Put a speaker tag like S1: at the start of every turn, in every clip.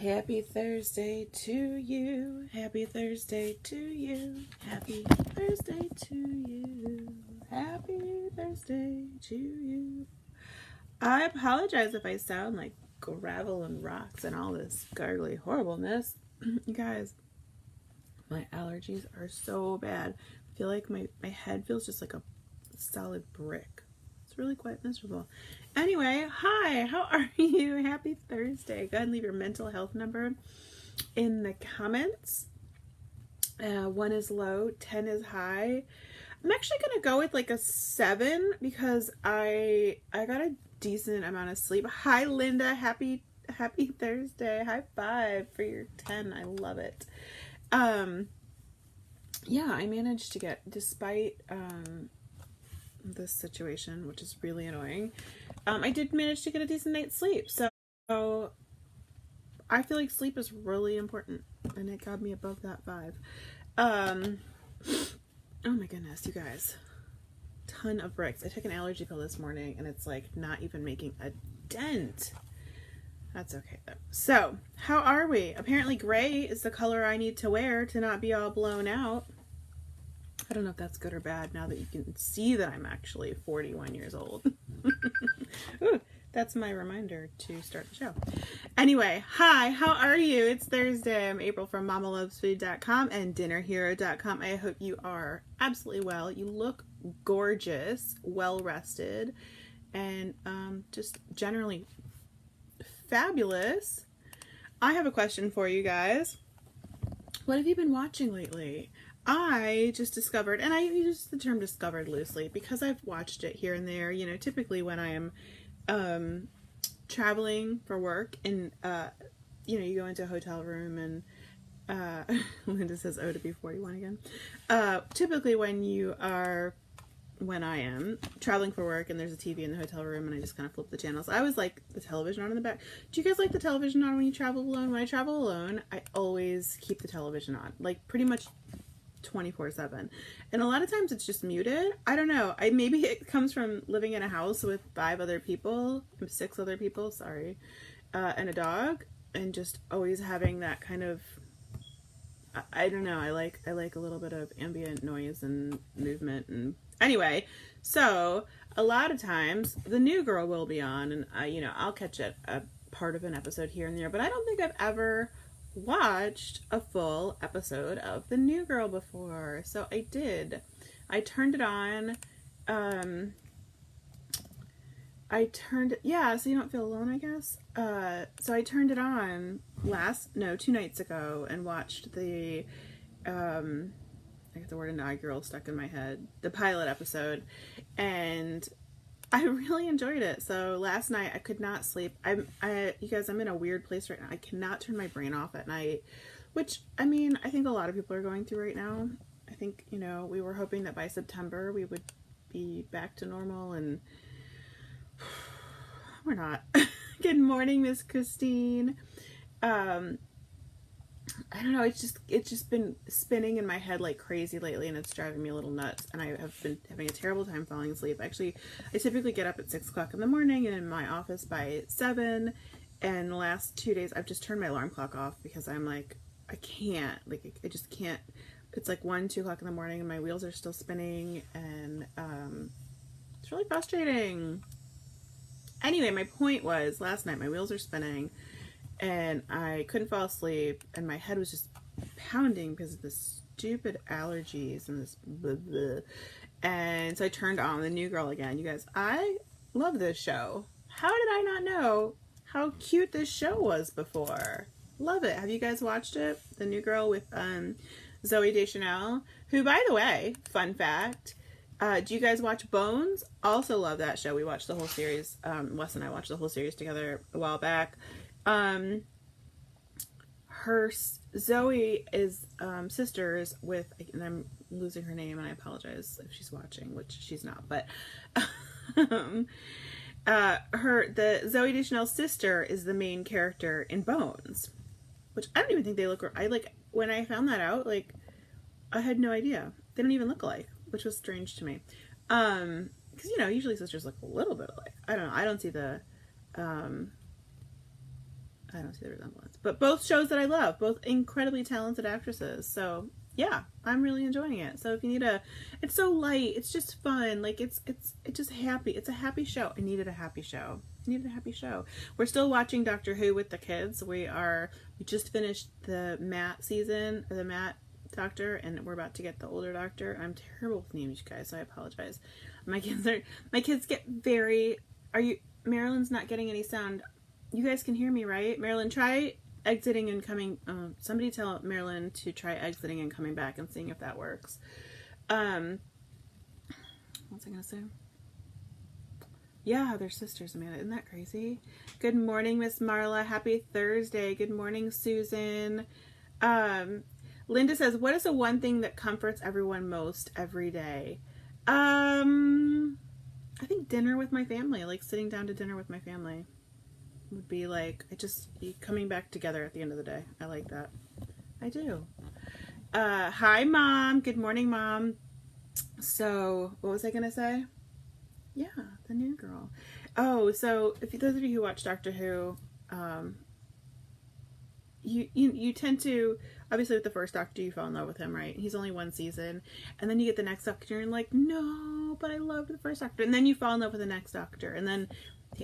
S1: Happy Thursday to you. Happy Thursday to you. Happy Thursday to you. Happy Thursday to you. I apologize if I sound like gravel and rocks and all this gargly horribleness. You guys, my allergies are so bad. I feel like my head feels just like a solid brick. It's really quite miserable. Anyway, hi, how are you? Happy Thursday. Go ahead and leave your mental health number in the comments. 1 is low, 10 is high. I'm actually gonna go with like a 7 because I got a decent amount of sleep. Hi Linda, happy Thursday. High five for your 10. I love it. Yeah, I managed to get, despite this situation, which is really annoying, I did manage to get a decent night's sleep. So I feel like sleep is really important, and it got me above that 5. Oh my goodness, you guys, ton of bricks. I took an allergy pill this morning and it's like not even making a dent. That's okay though. So how are we? Apparently gray is the color I need to wear to not be all blown out. I don't know if that's good or bad now that you can see that I'm actually 41 years old. Ooh, that's my reminder to start the show. Anyway, hi, how are you? It's Thursday. I'm April from MamaLovesFood.com and DinnerHero.com. I hope you are absolutely well. You look gorgeous, well rested, and just generally fabulous. I have a question for you guys. What have you been watching lately? I just discovered, and I use the term discovered loosely because I've watched it here and there, you know, typically when I am traveling for work and, you know, you go into a hotel room and, Linda says, oh, to be 41 again. Typically when I am traveling for work and there's a TV in the hotel room and I just kind of flip the channels. I always like the television on in the back. Do you guys like the television on when you travel alone? When I travel alone, I always keep the television on, like pretty much 24/7, and a lot of times it's just muted. I don't know, maybe it comes from living in a house with 6 other people, sorry, and a dog, and just always having that kind of, I don't know, I like a little bit of ambient noise and movement. And anyway, so a lot of times the new girl will be on, and you know, I'll catch a part of an episode here and there, but I don't think I've ever watched a full episode of The New Girl before. So I did. I turned it on. Yeah, so you don't feel alone, I guess. So I turned it on 2 nights ago and watched the, I got the word inaugural stuck in my head, the pilot episode, and I really enjoyed it. So last night I could not sleep. You guys, I'm in a weird place right now. I cannot turn my brain off at night, which, I mean, I think a lot of people are going through right now. I think, you know, we were hoping that by September we would be back to normal, and we're not. Good morning, Miss Christine. I don't know, it's just been spinning in my head like crazy lately, and it's driving me a little nuts, and I have been having a terrible time falling asleep. Actually, I typically get up at 6 o'clock in the morning and in my office by 7, and the last 2 days I've just turned my alarm clock off because I'm like, I can't, like, I just can't. It's like 1, 2 o'clock in the morning and my wheels are still spinning, and it's really frustrating. Anyway, my point was, last night my wheels are spinning and I couldn't fall asleep, and my head was just pounding because of the stupid allergies and this blah, blah. And so I turned on The New Girl again. You guys, I love this show. How did I not know how cute this show was before? Love it. Have you guys watched it? The New Girl with Zooey Deschanel, who, by the way, fun fact, do you guys watch Bones? Also love that show. We watched the whole series. Wes and I watched the whole series together a while back. Zoe is sisters with, and I'm losing her name and I apologize if she's watching, which she's not, but the Zooey Deschanel's sister is the main character in Bones, which I don't even think they look, when I found that out, like, I had no idea. They don't even look alike, which was strange to me. Because, you know, usually sisters look a little bit alike. I don't know. I don't see the, I don't see the resemblance. But both shows that I love, both incredibly talented actresses. So yeah, I'm really enjoying it. So if you need it's so light, it's just fun. Like it's just happy. It's a happy show. I needed a happy show. We're still watching Doctor Who with the kids. We just finished the Matt season, or the Matt Doctor, and we're about to get the older Doctor. I'm terrible with names, you guys, so I apologize. My kids get very, Marilyn's not getting any sound. You guys can hear me, right? Marilyn, try exiting and coming. Somebody tell Marilyn to try exiting and coming back and seeing if that works. What's I gonna say? Yeah, they're sisters, Amanda. Isn't that crazy? Good morning, Miss Marla. Happy Thursday. Good morning, Susan. Linda says, what is the one thing that comforts everyone most every day? I think dinner with my family, like sitting down to dinner with my family would be like, coming back together at the end of the day. I like that. I do. Hi, Mom. Good morning, Mom. So what was I going to say? Yeah, the new girl. Oh, so if those of you who watch Doctor Who, you tend to, obviously with the first Doctor you fall in love with him, right? He's only one season, and then you get the next Doctor and you're like, no, but I loved the first Doctor, and then you fall in love with the next Doctor, and then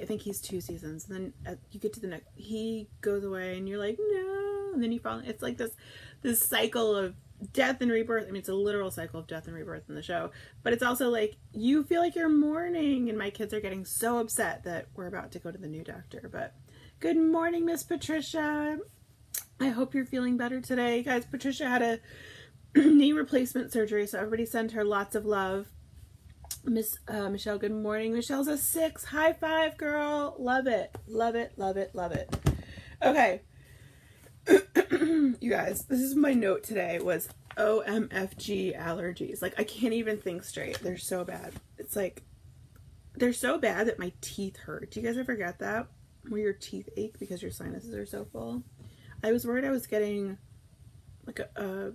S1: I think he's 2 seasons, and then you get to the next, he goes away and you're like, no, and then you fall, it's like this cycle of death and rebirth. I mean, it's a literal cycle of death and rebirth in the show, but it's also like you feel like you're mourning, and my kids are getting so upset that we're about to go to the new Doctor. But good morning, Miss Patricia. I hope you're feeling better today. Guys, Patricia had a knee replacement surgery, so everybody send her lots of love. Miss Michelle, good morning. Michelle's a 6. High five, girl. Love it. Love it, love it, love it. Okay. You guys, this is my note today, was OMFG allergies. Like, I can't even think straight. They're so bad. It's like, they're so bad that my teeth hurt. Do you guys ever get that? Where your teeth ache because your sinuses are so full? I was worried I was getting like a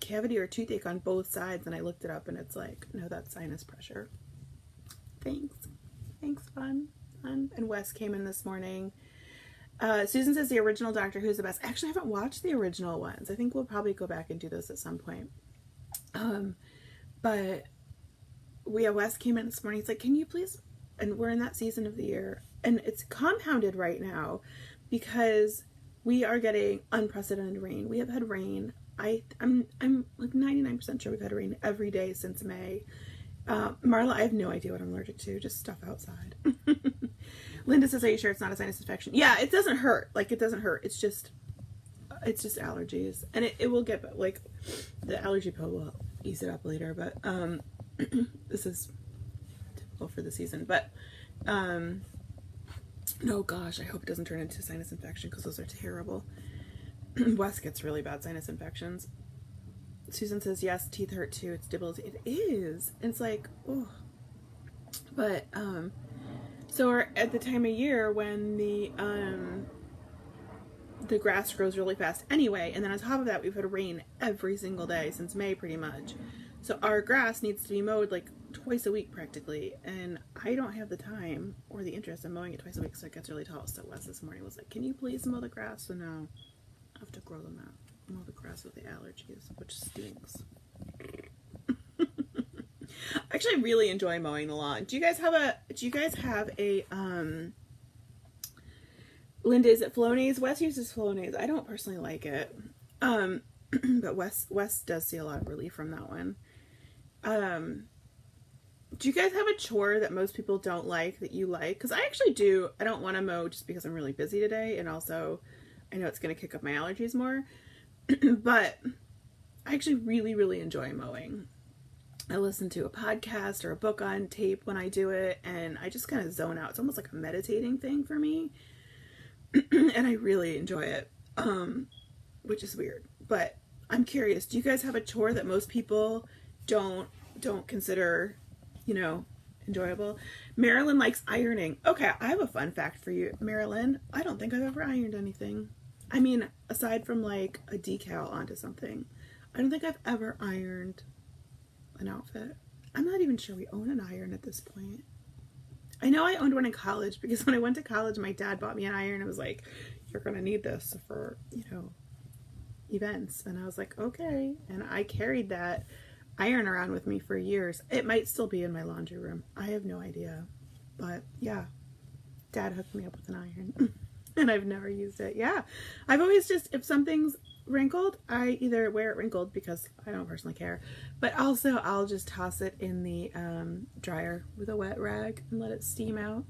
S1: cavity or a toothache on both sides, and I looked it up and it's like, no, that's sinus pressure. Thanks, fun. And Wes came in this morning. Susan says the original Doctor Who's the best. Actually, I haven't watched the original ones. I think we'll probably go back and do those at some point. But Wes came in this morning. He's like, can you please, and we're in that season of the year, and it's compounded right now because we are getting unprecedented rain. We have had rain. I'm like 99% sure we've had rain every day since May. Marla, I have no idea what I'm allergic to. Just stuff outside. Linda says, are you sure it's not a sinus infection? Yeah, it doesn't hurt. Like, it doesn't hurt. It's just allergies. And it will get, like, the allergy pill will ease it up later. But this is typical for the season. But no, gosh, I hope it doesn't turn into sinus infection, because those are terrible. Wes gets really bad sinus infections. Susan says, yes, teeth hurt too. It's debilitating. It is. It's like, oh. But, so we're at the time of year when the grass grows really fast anyway, and then on top of that, we've had rain every single day since May, pretty much. So our grass needs to be mowed like twice a week practically, and I don't have the time or the interest in mowing it twice a week, so it gets really tall. So Wes this morning was like, can you please mow the grass? So now I have to grow them out. Mow the grass with the allergies, which stinks. I actually really enjoy mowing the lawn. Do you guys have a Linda, is it Flonase? Wes uses Flonase. I don't personally like it. But Wes does see a lot of relief from that one. Do you guys have a chore that most people don't like that you like? Because I actually do. I don't want to mow just because I'm really busy today, and also I know it's going to kick up my allergies more. But I actually really, really enjoy mowing. I listen to a podcast or a book on tape when I do it, and I just kind of zone out. It's almost like a meditating thing for me. And I really enjoy it, which is weird. But I'm curious, do you guys have a chore that most people don't consider, enjoyable? Marilyn likes ironing. Okay, I have a fun fact for you, Marilyn. I don't think I've ever ironed anything. I mean, aside from like a decal onto something, I don't think I've ever ironed an outfit. I'm not even sure we own an iron at this point. I know I owned one in college because when I went to college, my dad bought me an iron and was like, you're going to need this for, you know, events. And I was like, okay. And I carried that iron around with me for years. It might still be in my laundry room. I have no idea. But yeah, Dad hooked me up with an iron and I've never used it. Yeah. I've always just, if something's wrinkled, I either wear it wrinkled because I don't personally care, but also I'll just toss it in the dryer with a wet rag and let it steam out.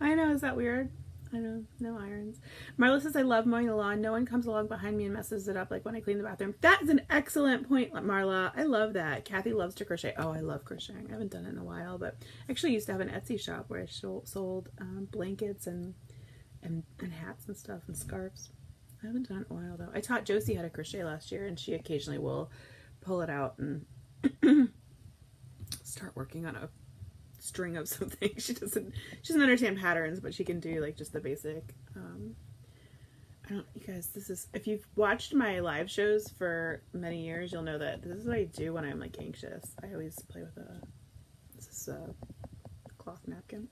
S1: I know, is that weird? I know, no irons. Marla says, I love mowing the lawn. No one comes along behind me and messes it up like when I clean the bathroom. That's an excellent point, Marla. I love that. Kathy loves to crochet. Oh, I love crocheting. I haven't done it in a while, but I actually used to have an Etsy shop where I sold blankets and hats and stuff and scarves. I haven't done it in a while, though. I taught Josie how to crochet last year, and she occasionally will pull it out and start working on a string of something. She doesn't understand patterns, but she can do like just the basic. You guys, this is, if you've watched my live shows for many years, you'll know that this is what I do when I'm like anxious. I always play with this is a cloth napkin.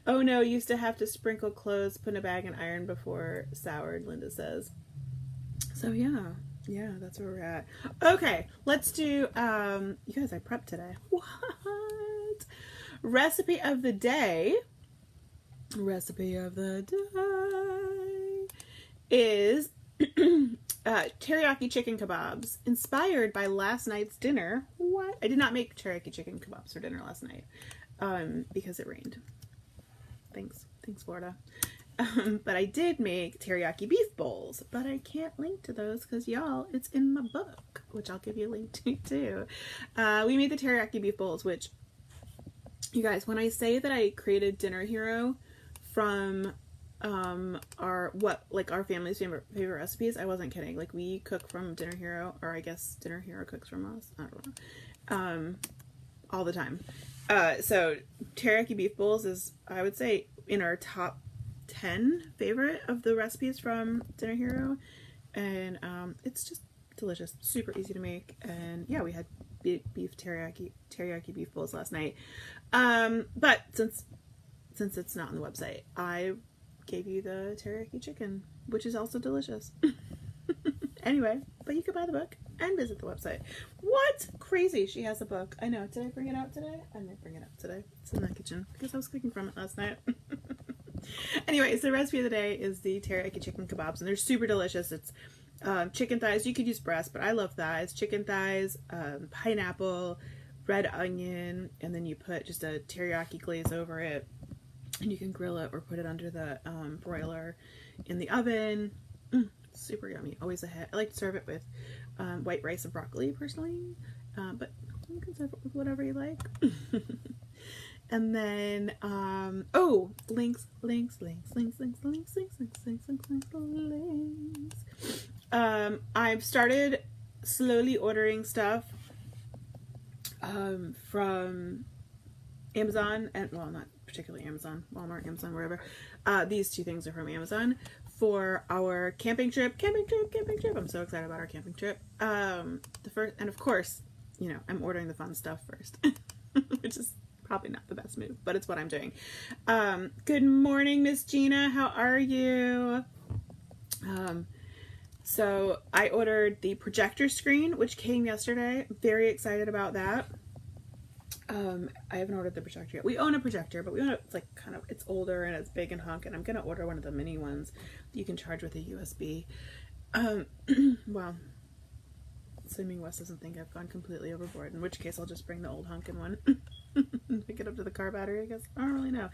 S1: Oh no, used to have to sprinkle clothes, put in a bag and iron before soured, Linda says. So yeah, that's where we're at. Okay, let's do, you guys, I prepped today. What? Recipe of the day is teriyaki chicken kebabs, inspired by last night's dinner. What? I did not make teriyaki chicken kebabs for dinner last night, because it rained. Thanks, Florida. But I did make teriyaki beef bowls, but I can't link to those because y'all, it's in my book, which I'll give you a link to too. We made the teriyaki beef bowls, which, you guys, when I say that I created Dinner Hero from our family's favorite recipes, I wasn't kidding. Like, we cook from Dinner Hero, or I guess Dinner Hero cooks from us. I don't know. All the time. So teriyaki beef bowls is, I would say, in our top 10 favorite of the recipes from Dinner Hero, and it's just delicious, super easy to make. And yeah, we had beef teriyaki beef bowls last night, but since it's not on the website, I gave you the teriyaki chicken, which is also delicious. Anyway, but you could buy the book and visit the website. What? Crazy. She has a book. I know. Did I bring it out today? I might bring it out today. It's in the kitchen because I was cooking from it last night. Anyways, the recipe of the day is the teriyaki chicken kebabs, and they're super delicious. It's chicken thighs. You could use breast, but I love thighs. Chicken thighs, pineapple, red onion, and then you put just a teriyaki glaze over it, and you can grill it or put it under the broiler in the oven. Super yummy. Always a hit. I like to serve it with white rice and broccoli personally, but you can serve it with whatever you like. And then links. I've started slowly ordering stuff from Amazon, and well, not particularly Amazon, Walmart, Amazon, wherever. These two things are from Amazon for our camping trip. I'm so excited about our camping trip. And of course, you know, I'm ordering the fun stuff first, which is probably not the best move, but it's what I'm doing. Good morning, Miss Gina. How are you? So I ordered the projector screen, which came yesterday. Very excited about that. I haven't ordered the projector yet. We own a projector, but we own it, it's like kind of, it's older and it's big and hunk, and I'm gonna order one of the mini ones that you can charge with a USB. Well, assuming Wes doesn't think I've gone completely overboard, in which case I'll just bring the old hunkin' one and pick it up to the car battery, I guess. I don't really know.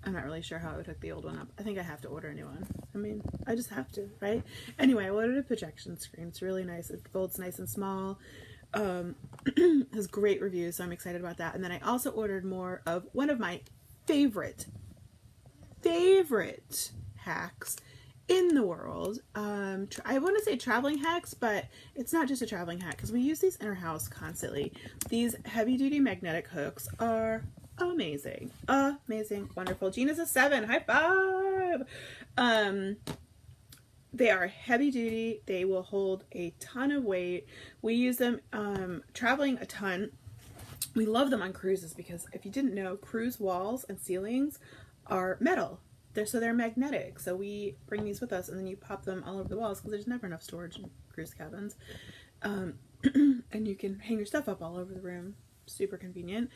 S1: I'm not really sure how I would hook the old one up. I think I have to order a new one. I mean, I just have to, right? Anyway, I ordered a projection screen. It's really nice. It folds nice and small. Has great reviews, so I'm excited about that. And then I also ordered more of one of my favorite hacks in the world. I want to say traveling hacks, but it's not just a traveling hack because we use these in our house constantly. These heavy duty magnetic hooks are amazing, wonderful. Gina's a 7. High five. They are heavy duty. They will hold a ton of weight. We use them traveling a ton. we love them on cruises because if you didn't know, cruise walls and ceilings are metal. They're magnetic. So we bring these with us, and then you pop them all over the walls because there's never enough storage in cruise cabins. And you can hang your stuff up all over the room. Super convenient.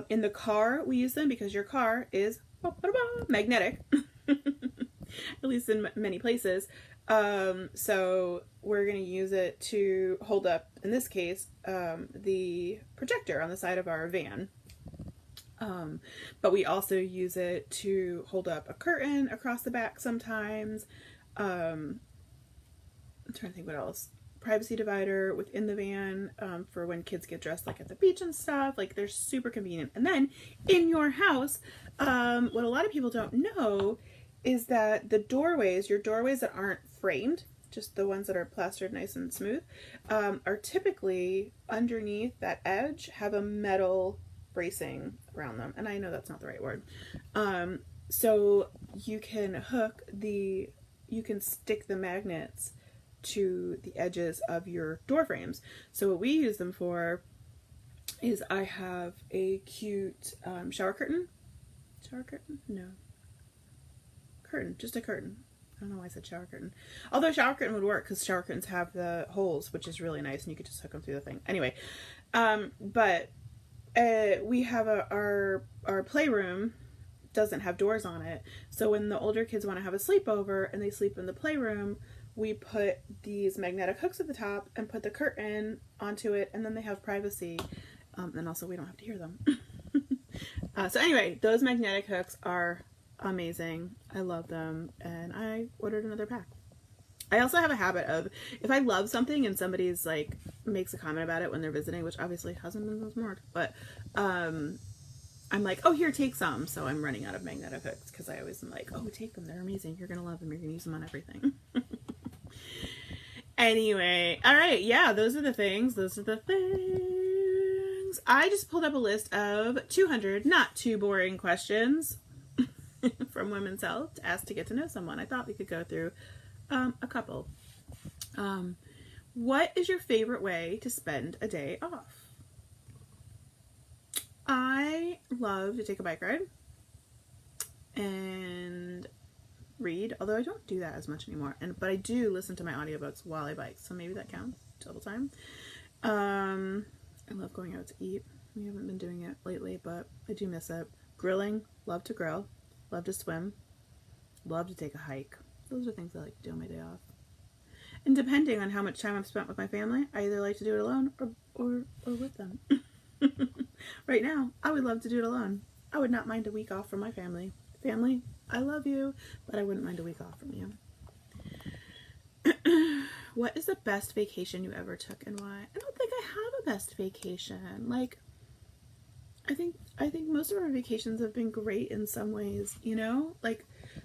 S1: In the car, we use them because your car is magnetic, at least in many places. So we're going to use it to hold up, in this case, the projector on the side of our van. But we also use it to hold up a curtain across the back sometimes. I'm trying to think what else. Privacy divider within the van, for when kids get dressed like at the beach and stuff. Like, they're super convenient. And then in your house, what a lot of people don't know is that the doorways, your doorways that aren't framed, just the ones that are plastered nice and smooth, are typically underneath that edge have a metal bracing around them. And I know that's not the right word. So you can you can stick the magnets to the edges of your door frames. So what we use them for is, I have a cute shower curtain. Shower curtain? No. Curtain. Just a curtain. I don't know why I said shower curtain. Although shower curtain would work because shower curtains have the holes, which is really nice, and you could just hook them through the thing. Anyway, but we have our playroom doesn't have doors on it. So when the older kids want to have a sleepover and they sleep in the playroom, we put these magnetic hooks at the top and put the curtain onto it, and then they have privacy. And also we don't have to hear them. So anyway, those magnetic hooks are amazing. I love them, and I ordered another pack. I also have a habit of, if I love something and somebody's like makes a comment about it when they're visiting, which obviously hasn't been this morning, but I'm like, oh, here, take some. So I'm running out of magnetic hooks because I always am like, oh, take them. They're amazing. You're going to love them. You're going to use them on everything. Anyway, all right. Yeah, those are the things. Those are the things. I just pulled up a list of 200 not too boring questions from Women's Health to ask to get to know someone. I thought we could go through a couple. What is your favorite way to spend a day off? I love to take a bike ride and read, although I don't do that as much anymore. But I do listen to my audiobooks while I bike, so maybe that counts. Total time. I love going out to eat. We haven't been doing it lately, but I do miss it. Grilling, love to grill, love to swim, love to take a hike. Those are things I like to do on my day off. And depending on how much time I've spent with my family, I either like to do it alone or with them. Right now, I would love to do it alone. I would not mind a week off from my family. Family, I love you, but I wouldn't mind a week off from you. What is the best vacation you ever took, and why? I don't think I have a best vacation. Like, I think most of our vacations have been great in some ways, you know? Like,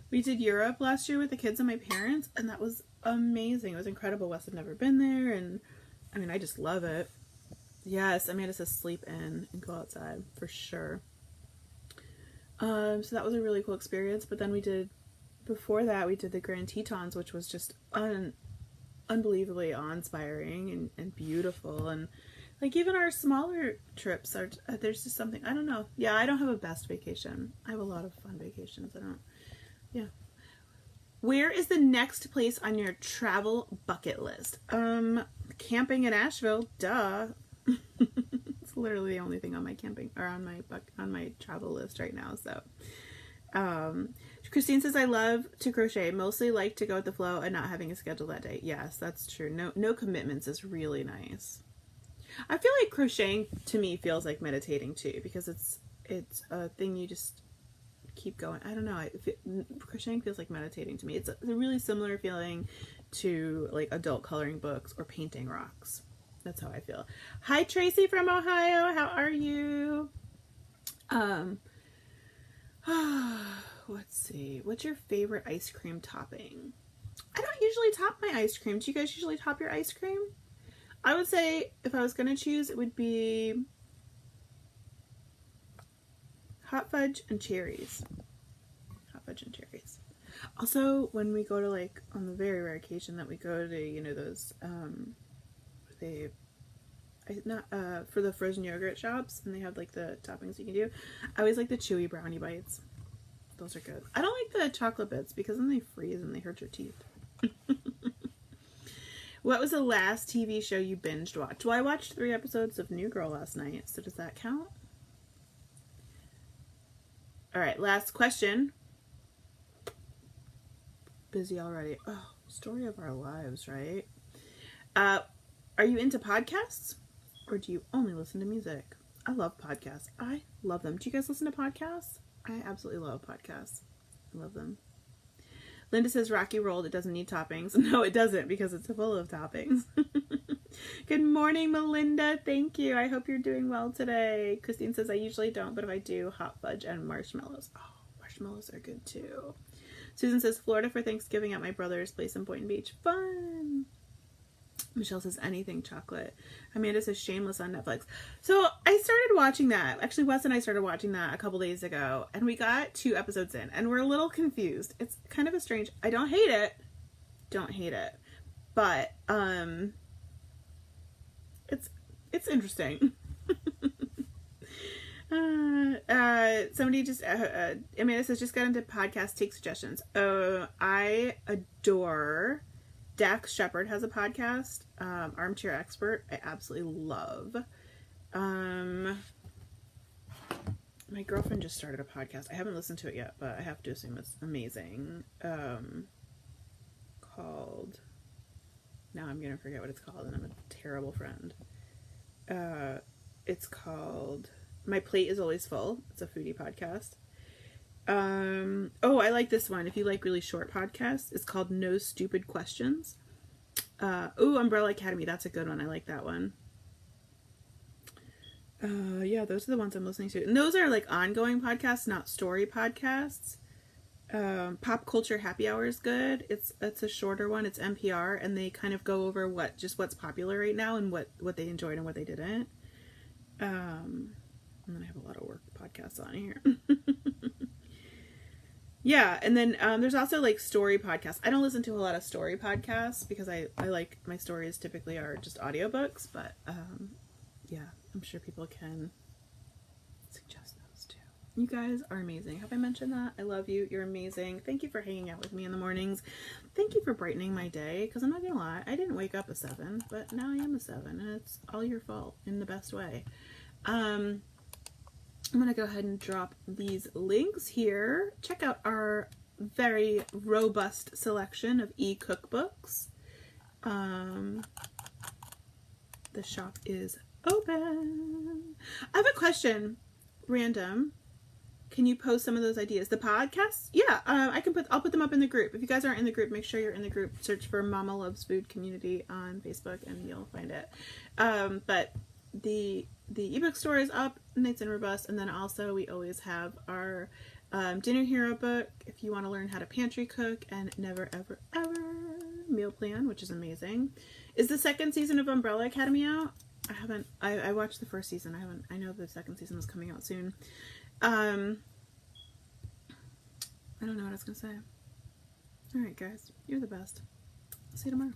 S1: we did Europe last year with the kids and my parents, and that was amazing. It was incredible. Wes had never been there, and I mean, I just love it. Yes, I made us sleep in and go outside for sure. So that was a really cool experience. But then before that, we did the Grand Tetons, which was just unbelievably awe-inspiring and beautiful. And like, even our smaller trips are, there's just something, I don't know. Yeah, I don't have a best vacation. I have a lot of fun vacations. Yeah. Where is the next place on your travel bucket list? Camping in Asheville, duh. It's literally the only thing on my camping or on my travel list right now. So, Christine says, I love to crochet, mostly like to go with the flow and not having a schedule that day. Yes, that's true. No commitments is really nice. I feel like crocheting to me feels like meditating too, because it's a thing you just keep going. I don't know. Crocheting feels like meditating to me. It's a really similar feeling to like adult coloring books or painting rocks. That's how I feel. Hi, Tracy from Ohio. How are you? Let's see. What's your favorite ice cream topping? I don't usually top my ice cream. Do you guys usually top your ice cream? I would say if I was going to choose, it would be hot fudge and cherries. Hot fudge and cherries. Also, when we go to, like, on the very rare occasion that we go to, you know, those, not for the frozen yogurt shops, and they have like the toppings you can do. I always like the chewy brownie bites. Those are good. I don't like the chocolate bits because then they freeze and they hurt your teeth. What was the last TV show you binged watched? Well, I watched 3 episodes of New Girl last night, so does that count? All right, last question. Busy already. Oh, story of our lives, right? Are you into podcasts, or do you only listen to music? I love podcasts. I love them. Do you guys listen to podcasts? I absolutely love podcasts. I love them. Linda says Rocky Rolled, it doesn't need toppings. No, it doesn't, because it's full of toppings. Good morning, Melinda. Thank you. I hope you're doing well today. Christine says I usually don't, but if I do, hot fudge and marshmallows. Oh, marshmallows are good too. Susan says Florida for Thanksgiving at my brother's place in Boynton Beach. Fun. Michelle says anything chocolate. Amanda says Shameless on Netflix. So I started watching that. Actually, Wes and I started watching that a couple days ago, and we got 2 episodes in, and we're a little confused. It's kind of a strange. I don't hate it. Don't hate it, but it's interesting. Somebody just Amanda says just got into podcast. Take suggestions. I adore. Dax Shepard has a podcast, Armchair Expert. I absolutely love. My girlfriend just started a podcast. I haven't listened to it yet, but I have to assume it's amazing. Called... Now I'm going to forget what it's called, and I'm a terrible friend. It's called My Plate is Always Full. It's a foodie podcast. I like this one. If you like really short podcasts, it's called No Stupid Questions. Umbrella Academy. That's a good one. I like that one. Yeah, those are the ones I'm listening to. And those are like ongoing podcasts, not story podcasts. Pop Culture Happy Hour is good. It's a shorter one. It's NPR, and they kind of go over what's popular right now and what they enjoyed and what they didn't. And then I have a lot of work podcasts on here. Yeah, and then there's also like story podcasts. I don't listen to a lot of story podcasts because I like my stories typically are just audiobooks, but yeah, I'm sure people can suggest those too. You guys are amazing. Have I mentioned that? I love you. You're amazing. Thank you for hanging out with me in the mornings. Thank you for brightening my day, because I'm not gonna lie, I didn't wake up a 7, but now I am a 7, and it's all your fault in the best way. I'm going to go ahead and drop these links here. Check out our very robust selection of e-cookbooks. The shop is open. I have a question. Random. Can you post some of those ideas? The podcasts? Yeah, I'll put them up in the group. If you guys aren't in the group, make sure you're in the group. Search for Mama Loves Food Community on Facebook and you'll find it. But the ebook store is up, Nights and Robust, and then also we always have our Dinner Hero book if you want to learn how to pantry cook, and Never Ever Ever meal plan, which is amazing. Is the 2nd season of Umbrella Academy out? I haven't. I watched the 1st season. I know the 2nd season is coming out soon. I don't know what I was gonna say. All right, guys, you're the best. I'll see you tomorrow.